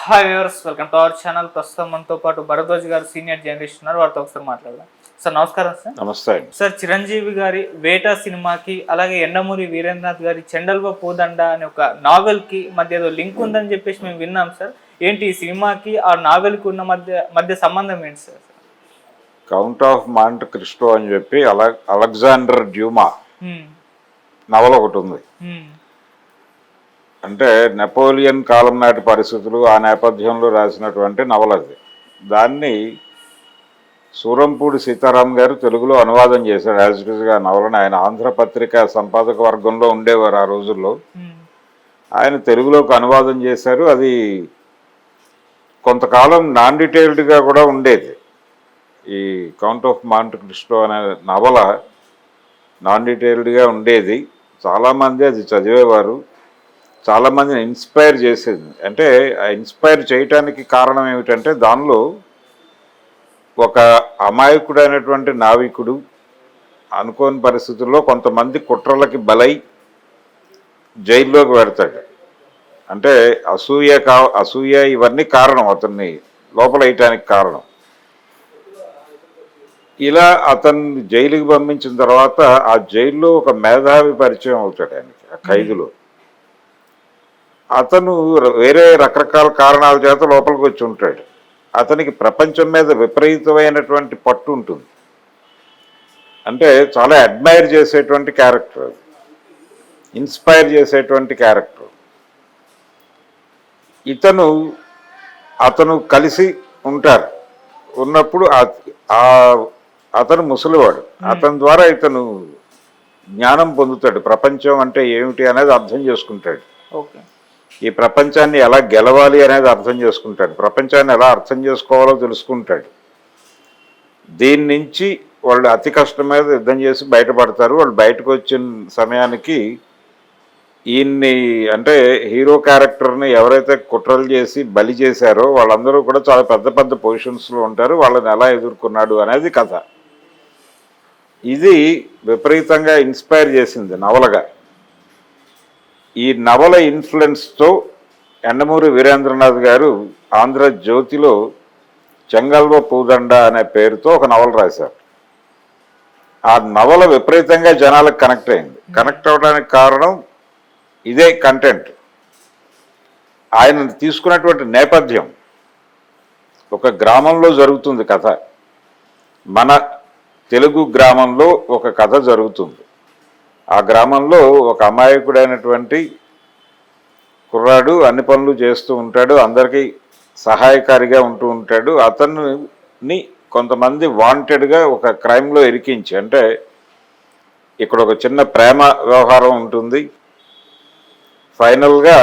Hi viewers, welcome to our channel. ప్రస్తుతం మనతో పాటు భరద్వాజ్ గారు సీనియర్ జర్నలిస్ట్ ఉన్నారు. వారితో ఒకసారి మాట్లాడదాం. సార్ నమస్కారం. సార్ నమస్తే. సార్, చిరంజీవి గారి వేట సినిమాకి అలాగే ఎండమూరి వీరేంద్రనాథ్ గారి చెండల్వ పూదండ అనే ఒక నావెల్కి మధ్య ఏదో లింక్ ఉందని చెప్పేసి మేము విన్నాం సార్. ఏంటి ఈ సినిమాకి ఆ నావెల్కి ఉన్న మధ్య సంబంధం ఏంటి sir? Count of Monte Cristo అని చెప్పి అలెగ్జాండర్ డ్యూమా నవల ఒకటి ఉంది. అంటే నెపోలియన్ కాలం నాటి పరిస్థితులు ఆ నేపథ్యంలో రాసినటువంటి నవల అది. దాన్ని సూరంపూడి సీతారాం గారు తెలుగులో అనువాదం చేశాడు. యాజ్ ఇట్ ఈస్గా నవలని ఆయన ఆంధ్రపత్రిక సంపాదక వర్గంలో ఉండేవారు ఆ రోజుల్లో. ఆయన తెలుగులోకి అనువాదం చేశారు. అది కొంతకాలం నాన్ డీటెయిల్డ్గా కూడా ఉండేది. ఈ కౌంట్ ఆఫ్ మాంట్ క్రిస్టో అనే నవల నాన్ డీటెయిల్డ్గా ఉండేది. చాలామంది అది చదివేవారు, చాలామందిని ఇన్స్పైర్ చేసేది. అంటే ఆ ఇన్స్పైర్ చేయటానికి కారణం ఏమిటంటే దానిలో ఒక అమాయకుడైనటువంటి నావికుడు అనుకోని పరిస్థితుల్లో కొంతమంది కుట్రలకి బలై జైల్లోకి పెడతాడు. అంటే అసూయ ఇవన్నీ కారణం అతన్ని లోపల వేయటానికి కారణం. ఇలా అతన్ని జైలుకి పంపించిన తర్వాత ఆ జైల్లో ఒక మేధావి పరిచయం అవుతాడు ఆయనకి, ఆ ఖైదులో. అతను వేరే రకరకాల కారణాల చేత లోపలికి వచ్చి ఉంటాడు. అతనికి ప్రపంచం మీద విపరీతమైనటువంటి పట్టు ఉంటుంది. అంటే చాలా అడ్మైర్ చేసేటువంటి క్యారెక్టర్ అది, ఇన్స్పైర్ చేసేటువంటి క్యారెక్టర్. అతను కలిసి ఉంటారు. ఉన్నప్పుడు అతను ముసలివాడు. అతని ద్వారా ఇతను జ్ఞానం పొందుతాడు. ప్రపంచం అంటే ఏమిటి అనేది అర్థం చేసుకుంటాడు. ఓకే. ఈ ప్రపంచాన్ని ఎలా గెలవాలి అనేది అర్థం చేసుకుంటాడు. ప్రపంచాన్ని ఎలా అర్థం చేసుకోవాలో తెలుసుకుంటాడు. దీని నుంచి వాళ్ళు అతి కష్టం మీద యుద్ధం చేసి బయటపడతారు. వాళ్ళు బయటకు వచ్చిన సమయానికి ఈయన్ని అంటే హీరో క్యారెక్టర్ని ఎవరైతే కుట్రలు చేసి బలి చేశారో వాళ్ళందరూ కూడా చాలా పెద్ద పెద్ద పొజిషన్స్లో ఉంటారు. వాళ్ళని ఎలా ఎదుర్కొన్నాడు అనేది కథ. ఇది విపరీతంగా ఇన్స్పైర్ చేసింది నవలగా. ఈ నవల ఇన్ఫ్లుయెన్స్తో ఎండమూరి వీరేంద్రనాథ్ గారు ఆంధ్రజ్యోతిలో చెంగల్వ పూదండ అనే పేరుతో ఒక నవల రాశారు. ఆ నవల విపరీతంగా జనాలకు కనెక్ట్ అయింది. కనెక్ట్ అవ్వడానికి కారణం ఇదే కంటెంట్. ఆయన తీసుకున్నటువంటి నేపథ్యం ఒక గ్రామంలో జరుగుతుంది కథ. మన తెలుగు గ్రామంలో ఒక కథ జరుగుతుంది. ఆ గ్రామంలో ఒక అమాయకుడైనటువంటి కుర్రాడు అన్ని పనులు చేస్తూ ఉంటాడు, అందరికీ సహాయకారిగా ఉంటూ ఉంటాడు. అతన్ని కొంతమంది వాంటెడ్గా ఒక క్రైమ్లో ఇరికించి, అంటే ఇక్కడ ఒక చిన్న ప్రేమ వ్యవహారం ఉంటుంది. ఫైనల్గా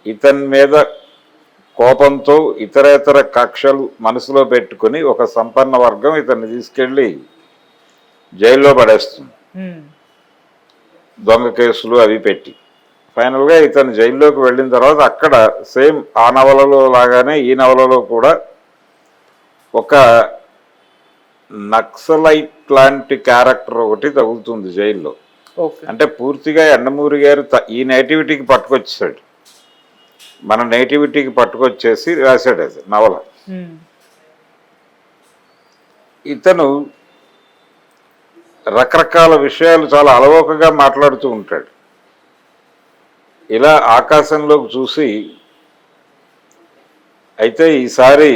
ఇతని మీద కోపంతో ఇతరేతర కక్షలు మనసులో పెట్టుకుని ఒక సంపన్న వర్గం ఇతన్ని తీసుకెళ్ళి జైల్లో పడేస్తుంది, దొంగ కేసులు అవి పెట్టి. ఫైనల్గా ఇతను జైల్లోకి వెళ్ళిన తర్వాత అక్కడ సేమ్ ఆ నవలలో లాగానే ఈ నవలలో కూడా ఒక నక్సలైట్ లాంటి క్యారెక్టర్ ఒకటి తగులుతుంది జైల్లో. అంటే పూర్తిగా ఎండమూరి గారు ఈ నేటివిటీకి పట్టుకొచ్చాడు, మన నేటివిటీకి పట్టుకొచ్చేసి రాశాడు అది నవల. ఇతను రకరకాల విషయాలు చాలా అలవోకగా మాట్లాడుతూ ఉంటాడు. ఇలా ఆకాశంలోకి చూసి, అయితే ఈసారి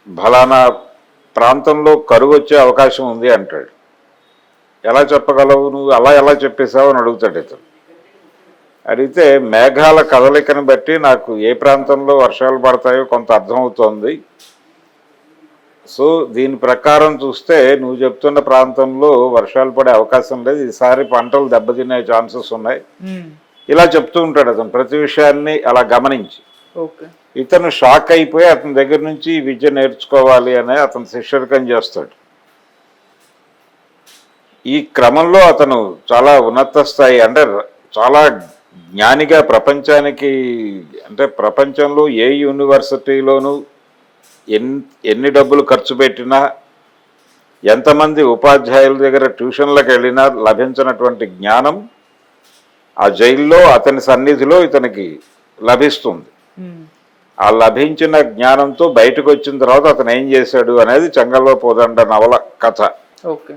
ఫలానా ప్రాంతంలో కరువు వచ్చే అవకాశం ఉంది అంటాడు. ఎలా చెప్పగలవు నువ్వు, అలా ఎలా చెప్పేశావు అని అడుగుతాడు ఇతను. అడిగితే మేఘాల కదలికను బట్టి నాకు ఏ ప్రాంతంలో వర్షాలు పడతాయో కొంత అర్థమవుతోంది. సో దీని ప్రకారం చూస్తే నువ్వు చెప్తున్న ప్రాంతంలో వర్షాలు పడే అవకాశం లేదు, ఈసారి పంటలు దెబ్బతినే ఛాన్సెస్ ఉన్నాయి. ఇలా చెప్తూ ఉంటాడు అతను ప్రతి విషయాన్ని అలా గమనించి. ఇతను షాక్ అయిపోయి అతని దగ్గర నుంచి విద్య నేర్చుకోవాలి అనే అతను శిష్యరికం చేస్తాడు. ఈ క్రమంలో అతను చాలా ఉన్నత స్థాయి, అంటే చాలా జ్ఞానిగా ప్రపంచానికి, అంటే ప్రపంచంలో ఏ యూనివర్సిటీలోనూ ఎన్ని డబ్బులు ఖర్చు పెట్టినా, ఎంతమంది ఉపాధ్యాయుల దగ్గర ట్యూషన్లకు వెళ్ళినా లభించినటువంటి జ్ఞానం ఆ జైల్లో అతని సన్నిధిలో ఇతనికి లభిస్తుంది. ఉమ్. ఆ లభించిన జ్ఞానంతో బయటకు వచ్చిన తర్వాత అతను ఏం చేశాడు అనేది చెంగల్వ పోదండ నవల కథ. ఓకే.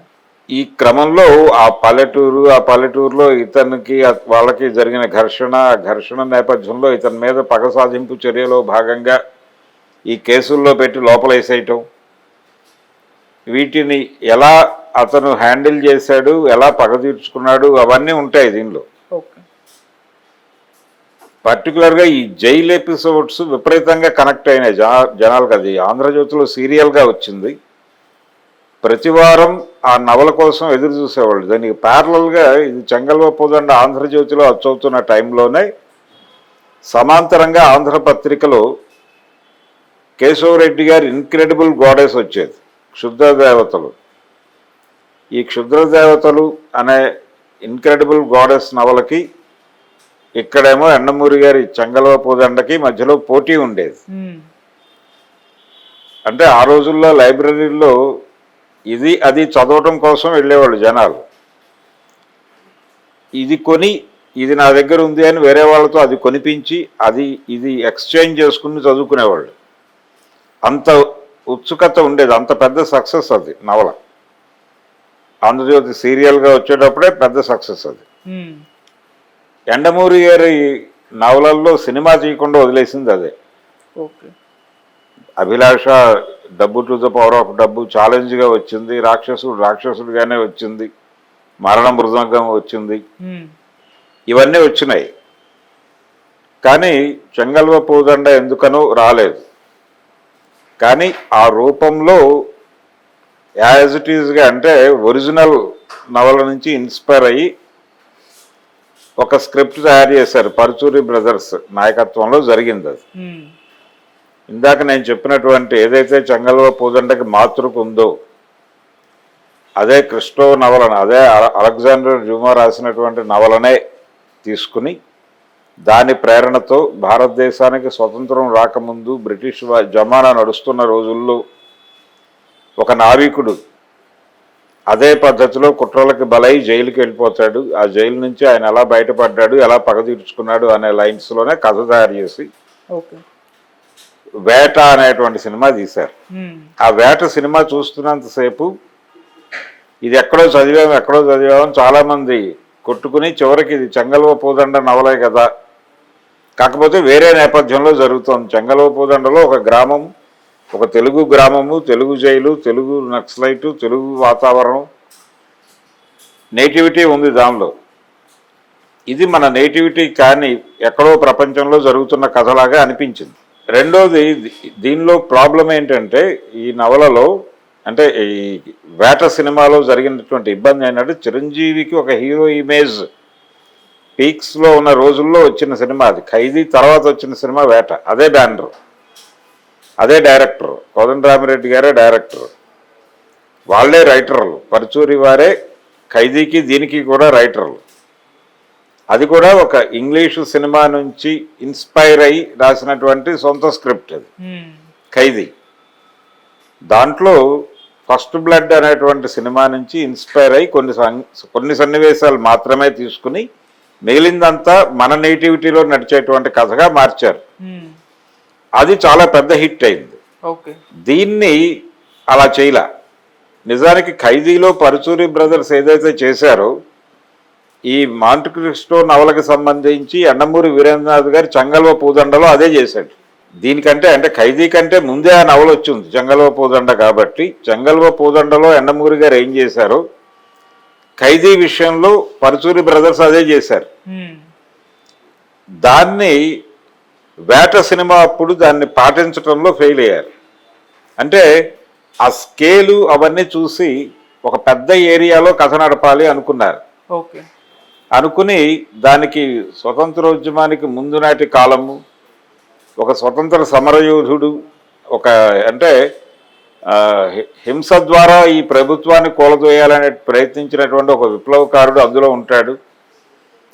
ఈ క్రమంలో ఆ పల్లెటూరులో ఇతనికి వాళ్ళకి జరిగిన ఘర్షణ నేపథ్యంలో ఇతని మీద పగ సాధింపు చర్యలో భాగంగా ఈ కేసుల్లో పెట్టి లోపలేసేయటం, వీటిని ఎలా అతను హ్యాండిల్ చేశాడు, ఎలా పగ తీర్చుకున్నాడు, అవన్నీ ఉంటాయి దీనిలో. ఓకే. పర్టికులర్గా ఈ జైలు ఎపిసోడ్స్ విపరీతంగా కనెక్ట్ అయినాయి జనాలకు. అది ఆంధ్రజ్యోతిలో సీరియల్గా వచ్చింది. ప్రతి వారం ఆ నవల కోసం ఎదురు చూసేవాళ్ళు. దానికి ప్యారలల్గా ఇది చెంగల్వ పోదండ ఆంధ్రజ్యోతిలో అచ్చవుతున్న టైంలోనే సమాంతరంగా ఆంధ్రపత్రికలో కేశవరెడ్డి గారి ఇన్క్రెడిబుల్ గాడెస్ వచ్చేది, క్షుద్ర దేవతలు. ఈ క్షుద్ర దేవతలు అనే ఇన్క్రెడిబుల్ గాడెస్ నవలకి ఇక్కడేమో ఎండమూరి గారి చెంగల్వ పోదండకి మధ్యలో పోటీ ఉండేది. అంటే ఆ రోజుల్లో లైబ్రరీలో ఇది అది చదవటం కోసం వెళ్ళేవాళ్ళు జనాలు. ఇది కొని ఇది నా దగ్గర ఉంది అని వేరే వాళ్ళతో అది కొనిపించి ఇది ఎక్స్చేంజ్ చేసుకుని చదువుకునేవాళ్ళు. అంత ఉత్సుకత ఉండేది, అంత పెద్ద సక్సెస్ అది నవల. ఆంధ్రజ్యోతి సీరియల్గా వచ్చేటప్పుడే పెద్ద సక్సెస్ అది. ఎండమూరి గారి నవలల్లో సినిమా చేయకుండా వదిలేసింది అదే. ఓకే. అభిలాష డబ్బు టు ద పవర్ ఆఫ్ డబ్బు ఛాలెంజ్గా వచ్చింది, రాక్షసుడుగానే వచ్చింది, మరణ మృదంగం వచ్చింది, ఇవన్నీ వచ్చినాయి. కానీ చెంగల్వ పోదండ ఎందుకనో రాలేదు. కానీ ఆ రూపంలో యాజ్ ఇట్ ఈజ్గా అంటే ఒరిజినల్ నవల నుంచి ఇన్స్పైర్ అయ్యి ఒక స్క్రిప్ట్ తయారు చేశారు. పరుచూరి బ్రదర్స్ నాయకత్వంలో జరిగింది అది. ఇందాక నేను చెప్పినటువంటి ఏదైతే చెంగల్వ పోదండకి మాతృకు ఉందో అదే క్రిస్టో నవలను, అదే అలెగ్జాండర్ డ్యూమా రాసినటువంటి నవలనే తీసుకుని దాని ప్రేరణతో భారతదేశానికి స్వతంత్రం రాకముందు బ్రిటిష్ జమానా నడుస్తున్న రోజుల్లో ఒక నావికుడు అదే పద్ధతిలో కుట్రలకు బలై జైలుకి వెళ్ళిపోతాడు. ఆ జైలు నుంచి ఆయన ఎలా బయటపడ్డాడు, ఎలా పగ తీర్చుకున్నాడు అనే లైన్స్లోనే కథ తయారు చేసి వేట అనేటువంటి సినిమా తీశారు. ఆ వేట సినిమా చూస్తున్నంతసేపు ఇది ఎక్కడో చదివామని చాలామంది కొట్టుకుని చివరికి ఇది చెంగల్వ పోదండ నవలే కదా, కాకపోతే వేరే నేపథ్యంలో జరుగుతోంది. చెంగల్వ పోదండలో ఒక గ్రామం, ఒక తెలుగు గ్రామము, తెలుగు జైలు, తెలుగు నక్సలైటు, తెలుగు వాతావరణం, నేటివిటీ ఉంది దానిలో. ఇది మన నేటివిటీ కానీ ఎక్కడో ప్రపంచంలో జరుగుతున్న కథలాగా అనిపించింది. రెండోది దీనిలో ప్రాబ్లం ఏంటంటే ఈ నవలలో అంటే ఈ వేట సినిమాలో జరిగినటువంటి ఇబ్బంది ఏంటంటే చిరంజీవికి ఒక హీరో ఇమేజ్ పీక్స్లో ఉన్న రోజుల్లో వచ్చిన సినిమా అది. ఖైదీ తర్వాత వచ్చిన సినిమా వేట. అదే బ్యానర్, అదే డైరెక్టర్, కోదండరామిరెడ్డి గారే డైరెక్టర్, వాళ్ళే రైటర్లు. పరుచూరి వారే ఖైదీకి దీనికి కూడా రైటర్లు. అది కూడా ఒక ఇంగ్లీషు సినిమా నుంచి ఇన్స్పైర్ అయ్యి రాసినటువంటి సొంత స్క్రిప్ట్ అది ఖైదీ. దాంట్లో ఫస్ట్ బ్లడ్ అనేటువంటి సినిమా నుంచి ఇన్స్పైర్ అయ్యి కొన్ని సన్నివేశాలు మాత్రమే తీసుకుని మిగిలిందంతా మన నేటివిటీలో నడిచేటువంటి కథగా మార్చారు. అది చాలా పెద్ద హిట్ అయింది. దీన్ని అలా చేయలా. నిజానికి ఖైదీలో పరుచూరి బ్రదర్స్ ఏదైతే చేశారో ఈ మాంట్ క్రిస్టో నవలకు సంబంధించి ఎండమూరి వీరేంద్రనాథ్ గారి చెంగల్వ పోదండలో అదే చేశాడు. దీనికంటే అంటే ఖైదీ కంటే ముందే ఆ నవల వచ్చింది చెంగల్వ పోదండ కాబట్టి చెంగల్వ పోదండలో ఎండమూరి గారు ఏం చేశారో ఖైదీ విషయంలో పరుచూరి బ్రదర్స్ అదే చేశారు. దాన్ని వేట సినిమా అప్పుడు దాన్ని పాటించడంలో ఫెయిల్ అయ్యారు. అంటే ఆ స్కేలు అవన్నీ చూసి ఒక పెద్ద ఏరియాలో కథ నడపాలి అనుకున్నారు. అనుకుని దానికి స్వతంత్రోద్యమానికి ముందు నాటి కాలము, ఒక స్వతంత్ర సమరయోధుడు, ఒక అంటే హింస ద్వారా ఈ ప్రభుత్వాన్ని కూలదోయాలని ప్రయత్నించినటువంటి ఒక విప్లవకారుడు అందులో ఉంటాడు.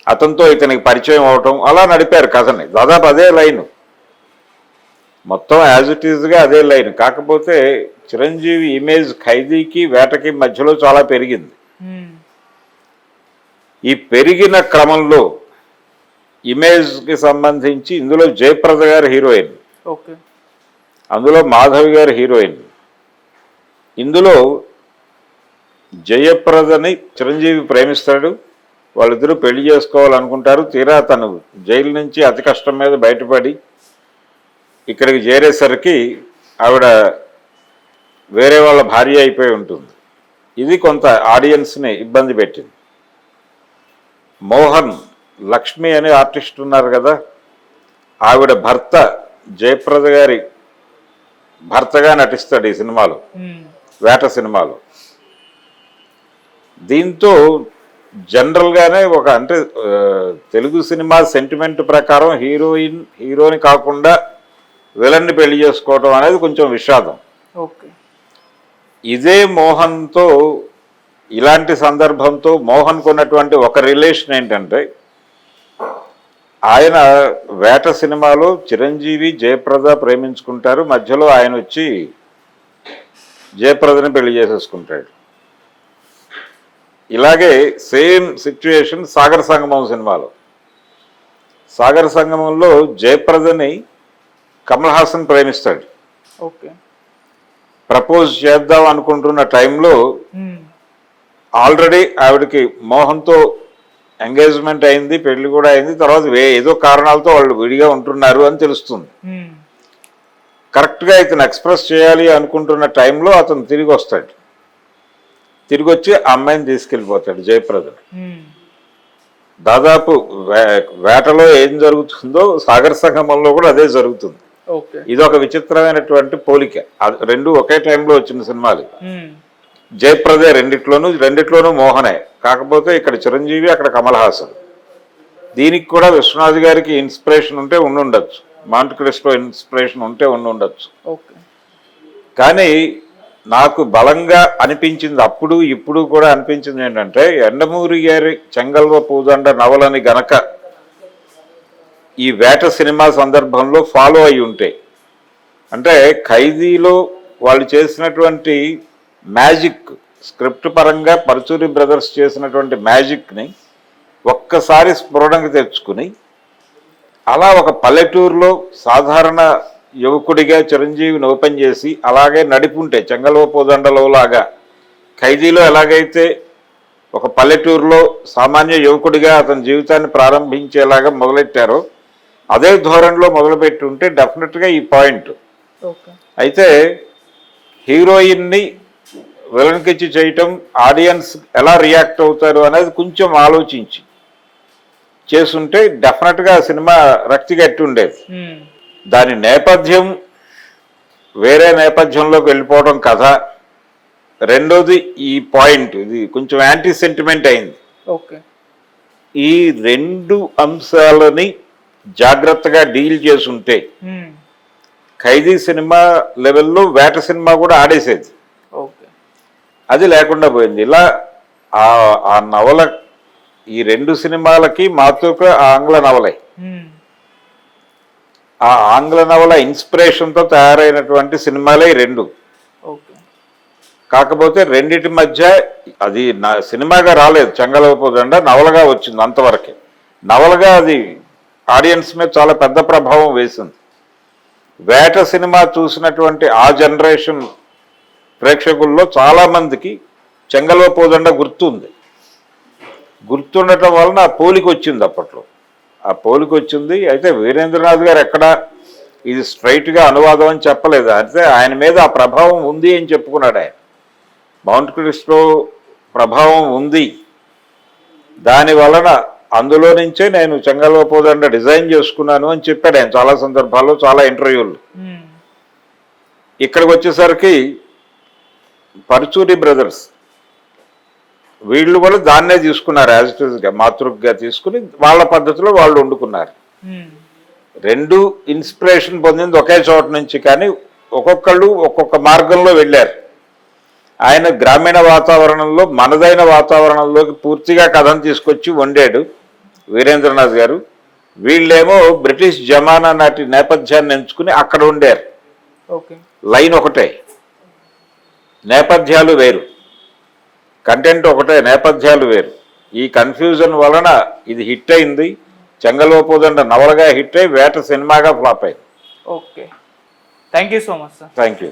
అతనితో ఇతనికి పరిచయం అవటం, అలా నడిపారు కథని. దాదాపు అదే లైను, మొత్తం యాజ్ ఇట్ ఈజ్గా అదే లైన్. కాకపోతే చిరంజీవి ఇమేజ్ ఖైదీకి వేటకి మధ్యలో చాలా పెరిగింది. ఈ పెరిగిన క్రమంలో ఇమేజ్కి సంబంధించి ఇందులో జయప్రద గారు హీరోయిన్, ఓకే. అందులో మాధవి గారు హీరోయిన్. ఇందులో జయప్రదని చిరంజీవి ప్రేమిస్తాడు, వాళ్ళిద్దరూ పెళ్లి చేసుకోవాలనుకుంటారు. తీరా తను జైలు నుంచి అతి కష్టం మీద బయటపడి ఇక్కడికి చేరేసరికి ఆవిడ వేరే వాళ్ళ భార్య అయిపోయి ఉంటుంది. ఇది కొంత ఆడియన్స్ని ఇబ్బంది పెట్టింది. మోహన్, లక్ష్మి అనే ఆర్టిస్ట్ ఉన్నారు కదా, ఆవిడ భర్త జయప్రద గారి భర్తగా నటిస్తాడు ఈ సినిమాలో, వేట సినిమాలో. దీంతో జనరల్గానే ఒక అంటే తెలుగు సినిమా సెంటిమెంట్ ప్రకారం హీరోని కాకుండా విలన్ని పెళ్లి చేసుకోవడం అనేది కొంచెం విషాదం. ఓకే. ఇదే మోహన్తో ఇలాంటి సందర్భంతో మోహన్కు ఉన్నటువంటి ఒక రిలేషన్ ఏంటంటే, ఆయన వేట సినిమాలో చిరంజీవి జయప్రద ప్రేమించుకుంటారు, మధ్యలో ఆయన వచ్చి జయప్రదని పెళ్లి చేసేసుకుంటాడు. ఇలాగే సేమ్ సిచ్యుయేషన్ సాగర సంగమం సినిమాలో. సాగర సంగమంలో జయప్రదని కమల్ హాసన్ ప్రేమిస్తాడు. ఓకే. ప్రపోజ్ చేద్దాం అనుకుంటున్న టైంలో ఆల్రెడీ ఆవిడకి మోహన్తో ఎంగేజ్మెంట్ అయింది, పెళ్లి కూడా అయింది. తర్వాత ఏదో కారణాలతో వాళ్ళు విడిగా ఉంటున్నారు అని తెలుస్తుంది. కరెక్ట్గా ఇతను ఎక్స్ప్రెస్ చేయాలి అనుకుంటున్న టైంలో అతను తిరిగి వస్తాడు. తిరిగి వచ్చి ఆ అమ్మాయిని తీసుకెళ్ళిపోతాడు జయప్రదని. దాదాపు వేటలో ఏం జరుగుతుందో సాగర సంగమంలో కూడా అదే జరుగుతుంది. ఇది ఒక విచిత్రమైనటువంటి పోలిక. రెండు ఒకే టైంలో వచ్చిన సినిమాలు. జయప్రదే రెండిట్లోనూ మోహనే. కాకపోతే ఇక్కడ చిరంజీవి, అక్కడ కమల్ హాసన్. దీనికి కూడా విశ్వనాథ్ గారికి ఇన్స్పిరేషన్ ఉంటే ఉండుండొచ్చు, మాంట్ క్రిస్టో ఇన్స్పిరేషన్ ఉంటే ఉండుండొచ్చు. కానీ నాకు బలంగా అనిపించింది, అప్పుడు ఇప్పుడు కూడా అనిపించింది ఏంటంటే, యండమూరి గారి చెంగల్వ పూదండ నవలని గనక ఈ వేట సినిమా సందర్భంలో ఫాలో అయి ఉంటే, అంటే ఖైదీలో వాళ్ళు చేసినటువంటి మ్యాజిక్, స్క్రిప్ట్ పరంగా పరుచూరి బ్రదర్స్ చేసినటువంటి మ్యాజిక్ని ఒక్కసారి స్ఫురణకు తెచ్చుకుని, అలా ఒక పల్లెటూరులో సాధారణ యువకుడిగా చిరంజీవిని ఓపెన్ చేసి అలాగే నడిపుంటే, చెంగల్వ పూదండలో లాగా ఖైదీలో ఎలాగైతే ఒక పల్లెటూరులో సామాన్య యువకుడిగా అతని జీవితాన్ని ప్రారంభించేలాగా మొదలెట్టారో అదే ధోరణిలో మొదలుపెట్టి ఉంటే డెఫినెట్గా ఈ పాయింట్. అయితే హీరోయిన్ని విలన్కిచ్చి చేయటం, ఆడియన్స్ ఎలా రియాక్ట్ అవుతారు అనేది కొంచెం ఆలోచించి చేసుంటే డెఫినెట్గా సినిమా రక్తి కట్టి ఉండేది. దాని నేపథ్యం వేరే నేపథ్యంలోకి వెళ్ళిపోవడం కథ. రెండోది ఈ పాయింట్, ఇది కొంచెం యాంటీ సెంటిమెంట్ అయింది. ఈ రెండు అంశాలని జాగ్రత్తగా డీల్ చేసుంటే ఖైదీ సినిమా లెవెల్లో వేట సినిమా కూడా ఆడేసేది. అది లేకుండా పోయింది. ఇలా ఆ నవల, ఈ రెండు సినిమాలకి మాతృక ఆంగ్ల నవలే. ఆ ఆంగ్ల నవల ఇన్స్పిరేషన్తో తయారైనటువంటి సినిమాలే ఈ రెండు. కాకపోతే రెండిటి మధ్య అది సినిమాగా రాలేదు, చెంగల్వ పూదండ నవలగా వచ్చింది. అంతవరకే నవలగా అది ఆడియన్స్ మీద చాలా పెద్ద ప్రభావం వేసింది. వేట సినిమా చూసినటువంటి ఆ జనరేషన్ ప్రేక్షకుల్లో చాలామందికి చెంగల్వ పూదండ గుర్తుండటం వలన ఆ పోలిక వచ్చింది. అప్పట్లో ఆ పోలిక వచ్చింది. అయితే వీరేంద్రనాథ్ గారు ఎక్కడ ఇది స్ట్రైట్గా అనువాదం అని చెప్పలేదు. అయితే ఆయన మీద ఆ ప్రభావం ఉంది అని చెప్పుకున్నాడు. ఆయన మౌంట్ క్రిస్టో ప్రభావం ఉంది, దాని వలన అందులో నుంచే నేను చెంగల్వ పూదండ డిజైన్ చేసుకున్నాను అని చెప్పాడు ఆయన చాలా సందర్భాల్లో, చాలా ఇంటర్వ్యూలు. ఇక్కడికి వచ్చేసరికి పరుచూరి బ్రదర్స్ వీళ్ళు కూడా దాన్నే తీసుకున్నారు, యాజ్ ఇట్ ఈస్గా మాతృకగా తీసుకుని వాళ్ళ పద్ధతిలో వాళ్ళు వండుకున్నారు. రెండు ఇన్స్పిరేషన్ పొందింది ఒకే చోట నుంచి, కానీ ఒక్కొక్కళ్ళు ఒక్కొక్క మార్గంలో వెళ్ళారు. ఆయన గ్రామీణ వాతావరణంలో, మనదైన వాతావరణంలోకి పూర్తిగా కథను తీసుకొచ్చి వండాడు వీరేంద్రనాథ్ గారు. వీళ్ళేమో బ్రిటిష్ జమానా నాటి నేపథ్యాన్ని ఎంచుకుని అక్కడ ఉండారు. లైన్ ఒకటే, నేపథ్యాలు వేరు, కంటెంట్ ఒకటే, నేపథ్యాలు వేరు. ఈ కన్ఫ్యూజన్ వలన ఇది హిట్ అయింది. చెంగల్వపోదండ నవలగా హిట్ అయి వేట సినిమాగా ఫ్లాప్ అయింది. Okay, thank you so much sir. Thank you.